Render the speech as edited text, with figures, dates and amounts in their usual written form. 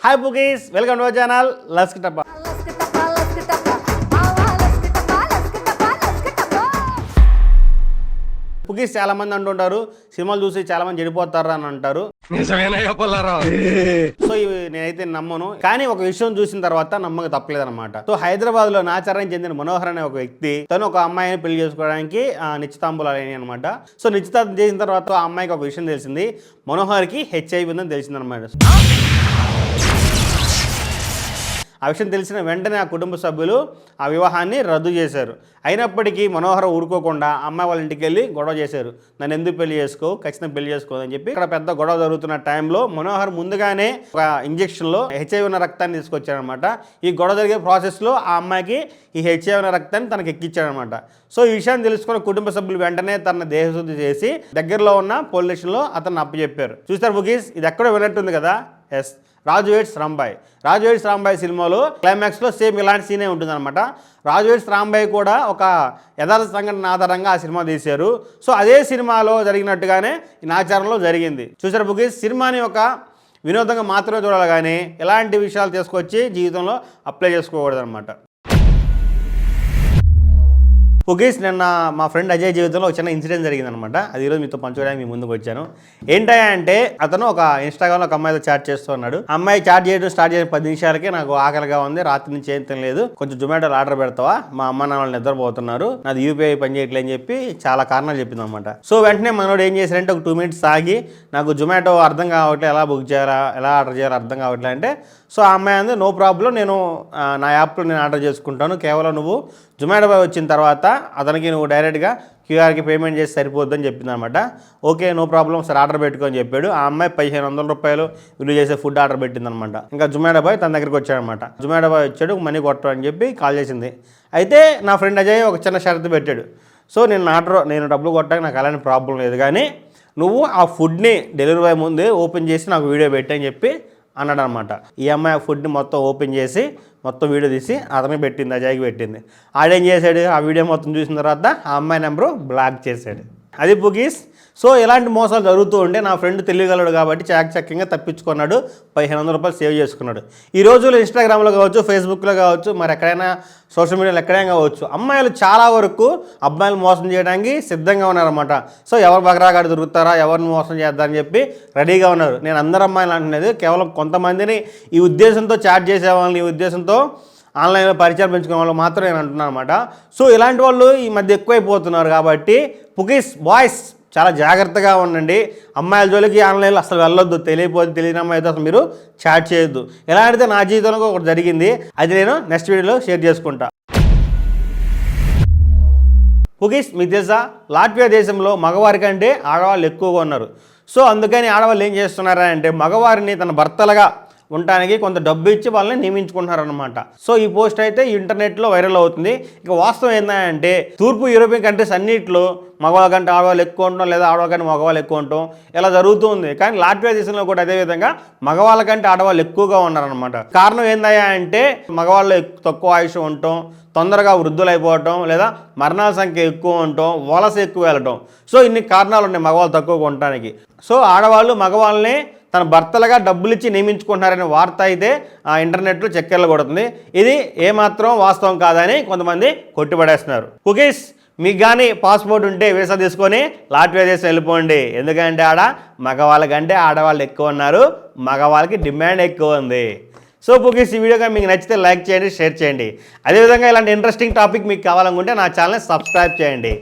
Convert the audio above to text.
Hi bookies, welcome to our channel లస్క్ టప్పా. Bookies చాలా మంది అంటుంటారు సినిమాలు చూసి చాలా మంది చెడిపోతారా అని అంటారు. సో ఇవి నేనైతే నమ్మను, కానీ ఒక విషయం చూసిన తర్వాత నమ్మక తప్పలేదన్నమాట. సో హైదరాబాద్ లో నాచారానికి చెందిన మనోహర్ అనే ఒక వ్యక్తి తను ఒక అమ్మాయిని పెళ్లి చేసుకోవడానికి నిశ్చితాంబులాలు అయినాయి అనమాట. సో నిశ్చితార్థం చేసిన తర్వాత ఆ అమ్మాయికి ఒక విషయం తెలిసింది, మనోహర్కి HIV ఉందని తెలిసిందనమాట. ఆ విషయం తెలిసిన వెంటనే ఆ కుటుంబ సభ్యులు ఆ వివాహాన్ని రద్దు చేశారు. అయినప్పటికీ మనోహర్ ఊరుకోకుండా అమ్మాయి వాళ్ళ ఇంటికి వెళ్ళి గొడవ చేశారు. నన్ను ఎందుకు పెళ్లి చేసుకో, ఖచ్చితంగా పెళ్లి చేసుకోదని చెప్పి ఇక్కడ పెద్ద గొడవ జరుగుతున్న టైంలో మనోహర్ ముందుగానే ఒక ఇంజక్షన్లో HIV ఉన్న రక్తాన్ని తీసుకొచ్చాడనమాట. ఈ గొడవ జరిగే ప్రాసెస్లో ఆ అమ్మాయికి ఈ HIV ఉన్న రక్తాన్ని తనకి ఎక్కించాడనమాట. సో ఈ విషయాన్ని తెలుసుకున్న కుటుంబ సభ్యులు వెంటనే తన దేహశుద్ధి చేసి దగ్గరలో ఉన్న పోలీస్ స్టేషన్లో అతన్ని అప్పచెప్పారు. చూస్తారు బుకీస్, ఇది ఎక్కడో వినట్టుంది కదా. ఎస్, రాజు వెడ్స్ రాంబాయ్. రాజు వెడ్స్ రాంబాయ్ సినిమాలో క్లైమాక్స్లో సేమ్ ఇలాంటి సీనే ఉంటుందన్నమాట. రాజు వెడ్స్ రాంబాయ్ కూడా ఒక యథార్థ సంఘటన ఆధారంగా ఆ సినిమా తీశారు. సో అదే సినిమాలో జరిగినట్టుగానే ఈ నాచారంలో జరిగింది. చూసారు బుకీస్, సినిమాని ఒక వినోదంగా మాత్రమే చూడాలి, కానీ ఎలాంటి విషయాలు తీసుకొచ్చి జీవితంలో అప్లై చేసుకోకూడదు అనమాట. బుకీస్, నిన్న మా ఫ్రెండ్ అజయ్ జీవితంలో ఒక చిన్న ఇన్సిడెంట్ జరిగిందనమాట. అది ఈరోజు మీతో పంచుకోవడానికి మీ ముందుకు వచ్చాను. ఏంటంటే అతను ఒక ఇన్స్టాగ్రామ్లో ఒక అమ్మాయితో చాట్ చేస్తూ ఉన్నాడు. అమ్మాయి చాట్ చేయడం స్టార్ట్ చేసిన 10 నిమిషాలకే నాకు ఆకలిగా ఉంది, రాత్రి నుంచి ఏం తినలేదు, కొంచెం జొమాటోలో ఆర్డర్ పెడతావా, మా అమ్మ నాన్న వాళ్ళు నిద్రపోతున్నారు, నాది UPI పని చేయట్లేదు అని చెప్పి చాలా కారణాలు చెప్పింది అనమాట. సో వెంటనే మనోడు ఏం చేశారంటే ఒక 2 minutes ఆగి, నాకు జొమాటో అర్థం కావట్లేదు, ఎలా బుక్ చేయాలా, ఎలా ఆర్డర్ చేయాలో అర్థం కావట్లేదు అంటే, సో ఆ అమ్మాయి అంది నో ప్రాబ్లం, నేను నా యాప్లో నేను ఆర్డర్ చేసుకుంటాను, కేవలం నువ్వు జొమాటో బాయ్ వచ్చిన తర్వాత అతనికి నువ్వు డైరెక్ట్గా QRకి పేమెంట్ చేసి సరిపోద్దని చెప్పింది అనమాట. Okay no problem sir, order పెట్టుకొని చెప్పాడు. ఆ అమ్మాయి 1500 రూపాయలు విలువ చేసే ఫుడ్ ఆర్డర్ పెట్టిందనమాట. ఇంకా జొమాటో బాయ్ తన దగ్గరికి వచ్చాడనమాట. జొమాటో బాయ్ వచ్చాడు, మనీ కొట్టని చెప్పి కాల్ చేసింది. అయితే నా ఫ్రెండ్ అజయ్ ఒక చిన్న షరతు పెట్టాడు. సో నేను డబ్బులు కొట్టాక నాకు అలాంటి ప్రాబ్లం లేదు, కానీ నువ్వు ఆ ఫుడ్ని డెలివరీ బాయ్ ముందే ఓపెన్ చేసి నాకు వీడియో పెట్టని చెప్పి అన్నాడు అనమాట. ఈ అమ్మాయి ఆ ఫుడ్ని మొత్తం ఓపెన్ చేసి మొత్తం వీడియో తీసి అతనికి పెట్టింది, అజయ్కి పెట్టింది. ఆడేం చేశాడు, ఆ వీడియో మొత్తం చూసిన తర్వాత ఆ అమ్మాయి నెంబరు బ్లాక్ చేశాడు. అది బుకీస్. సో ఇలాంటి మోసాలు జరుగుతూ ఉంటే నా ఫ్రెండ్ తెలియగలడు కాబట్టి చాకచక్యంగా తప్పించుకున్నాడు, 1500 రూపాయలు సేవ్ చేసుకున్నాడు. ఈ రోజుల్లో ఇన్స్టాగ్రామ్లో కావచ్చు, ఫేస్బుక్లో కావచ్చు, మరి ఎక్కడైనా సోషల్ మీడియాలో ఎక్కడైనా కావచ్చు, అమ్మాయిలు చాలా వరకు అబ్బాయిలు మోసం చేయడానికి సిద్ధంగా ఉన్నారన్నమాట. సో ఎవరు బగరాగాడు దొరుకుతారా, ఎవరిని మోసం చేద్దారని చెప్పి రెడీగా ఉన్నారు. నేను అందరు అమ్మాయిలు అంటున్నది కేవలం కొంతమందిని ఈ ఉద్దేశంతో చాట్ చేసే వాళ్ళని, ఈ ఉద్దేశంతో ఆన్లైన్లో పరిచయం పెంచుకునే వాళ్ళు మాత్రం నేను అంటున్నాను అనమాట. సో ఇలాంటి వాళ్ళు ఈ మధ్య ఎక్కువైపోతున్నారు కాబట్టి బుకీస్ బాయ్స్ చాలా జాగ్రత్తగా ఉండండి. అమ్మాయిల జోలికి ఆన్లైన్లో అసలు వెళ్ళొద్దు, తెలియని అమ్మాయితో అసలు మీరు చాట్ చేయొద్దు. ఎలా అంటే నా జీవితంలో ఒకటి జరిగింది, అది నేను నెక్స్ట్ వీడియోలో షేర్ చేసుకుంటా. బుకీస్, మీకు తెలుసా లాట్వియా దేశంలో మగవారి కంటే ఆడవాళ్ళు ఎక్కువగా ఉన్నారు. సో అందుకని ఆడవాళ్ళు ఏం చేస్తున్నారా అంటే మగవారిని తన భర్తలుగా ఉండటానికి కొంత డబ్బు ఇచ్చి వాళ్ళని నియమించుకుంటున్నారనమాట. సో ఈ పోస్ట్ అయితే ఇంటర్నెట్లో వైరల్ అవుతుంది. ఇక వాస్తవం ఏంటంటే తూర్పు యూరోపియన్ కంట్రీస్ అన్నింటిలో మగవాళ్ళ కంటే ఆడవాళ్ళు ఎక్కువ ఉండటం, లేదా ఆడవాళ్ళ కంటే మగవాళ్ళు ఎక్కువ ఉండటం ఇలా జరుగుతుంది. కానీ లాట్వియా దేశంలో కూడా అదేవిధంగా మగవాళ్ళ కంటే ఆడవాళ్ళు ఎక్కువగా ఉన్నారనమాట. కారణం ఏందయ్యా అంటే మగవాళ్ళు తక్కువ ఆయుష్ ఉండటం, తొందరగా వృద్ధులైపోవటం, లేదా మరణాల సంఖ్య ఎక్కువ ఉండటం, వలస ఎక్కువ వెళ్ళటం. సో ఇన్ని కారణాలు ఉన్నాయి మగవాళ్ళు తక్కువగా ఉండటానికి. సో ఆడవాళ్ళు మగవాళ్ళని తన భర్తలుగా డబ్బులు ఇచ్చి నియమించుకుంటున్నారనే వార్త అయితే ఆ ఇంటర్నెట్లో చక్కెరలు కొడుతుంది. ఇది ఏమాత్రం వాస్తవం కాదని కొంతమంది కొట్టిపడేస్తున్నారు. బుకీస్, మీకు కానీ పాస్పోర్ట్ ఉంటే వీసా తీసుకొని లాట్వియా దేశం వెళ్ళిపోండి. ఎందుకంటే ఆడ మగవాళ్ళకంటే ఆడవాళ్ళు ఎక్కువ ఉన్నారు, మగవాళ్ళకి డిమాండ్ ఎక్కువ ఉంది. సో బుకీస్, ఈ వీడియో కానీ మీకు నచ్చితే లైక్ చేయండి, షేర్ చేయండి. అదేవిధంగా ఇలాంటి ఇంట్రెస్టింగ్ టాపిక్ మీకు కావాలనుకుంటే నా ఛానల్ని సబ్స్క్రైబ్ చేయండి.